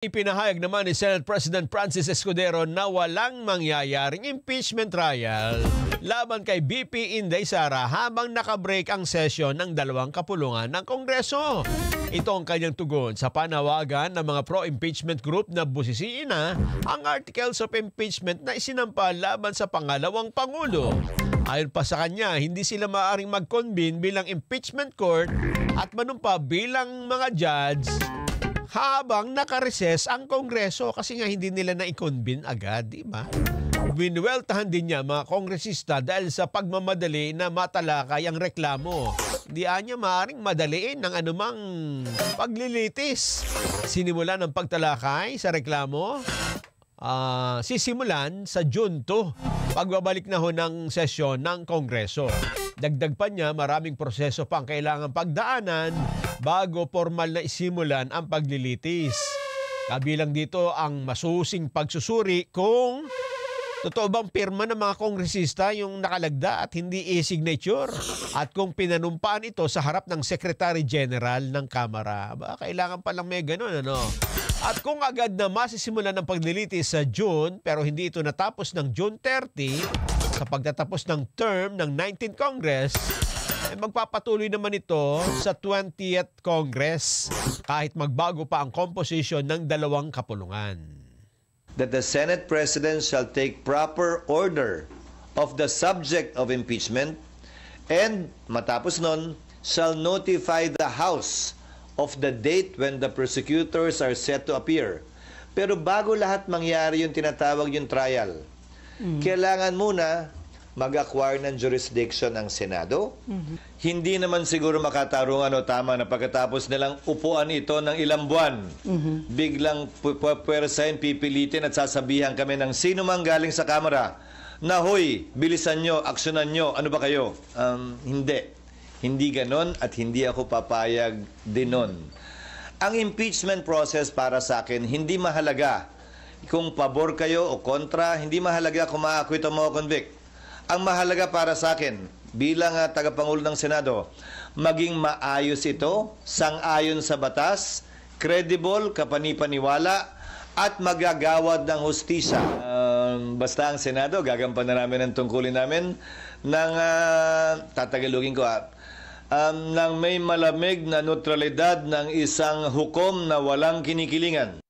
Ipinahayag naman ni Senate President Francis Escudero na walang mangyayaring impeachment trial laban kay BP Inday Sara habang nakabreak ang sesyon ng dalawang kapulungan ng Kongreso. Ito ang kanyang tugon sa panawagan ng mga pro-impeachment group na busisiin na ang articles of impeachment na isinampa laban sa pangalawang Pangulo. Ayon pa sa kanya, hindi sila maaaring mag-convene bilang impeachment court at manumpa bilang mga judge habang nakareses ang Kongreso kasi nga hindi nila na-convene agad, di ba? Binuweltahan din niya mga kongresista dahil sa pagmamadali na matalakay ang reklamo. Di niya maaaring madaliin ng anumang paglilitis. Sinimulan ng pagtalakay sa reklamo, sisimulan sa June 2, pagbabalik na ho ng sesyon ng Kongreso. Dagdag pa niya, maraming proseso pang kailangan pagdaanan bago formal na isimulan ang paglilitis. Kabilang dito ang masusing pagsusuri kung totoo bang pirma ng mga kongresista yung nakalagda at hindi e-signature at kung pinanumpaan ito sa harap ng Secretary General ng Kamara. Kailangan palang may ganun, ano? At kung agad na masisimulan ng paglilitis sa June pero hindi ito natapos ng June 30 sa pagtatapos ng term ng 19th Congress, magpapatuloy naman ito sa 20th Congress kahit magbago pa ang composition ng dalawang kapulungan. That the Senate President shall take proper order of the subject of impeachment and matapos nun shall notify the House of the date when the prosecutors are set to appear. Pero bago lahat mangyari yung tinatawag yung trial, kailangan muna mag-acquire ng jurisdiction ang Senado. Hindi naman siguro makatarungan o tama na pagkatapos nilang upuan ito ng ilang buwan, biglang pwersahin, pipilitin at sasabihan kami ng sino mang galing sa Kamara na, hoy, bilisan nyo, aksyonan nyo, ano ba kayo? Hindi. Hindi ganon at hindi ako papayag din nun. Ang impeachment process para sa akin, hindi mahalaga kung pabor kayo o kontra, hindi mahalaga kung ma-acquit o ma-convict. Ang mahalaga para sa akin, bilang tagapangulo ng Senado, maging maayos ito, sang-ayon sa batas, credible, kapanipaniwala, at magagawad ng hustisya. Basta ang Senado, gagampanan namin ang tungkulin namin ng, tatagalugin ko ng may malamig na neutralidad ng isang hukom na walang kinikilingan.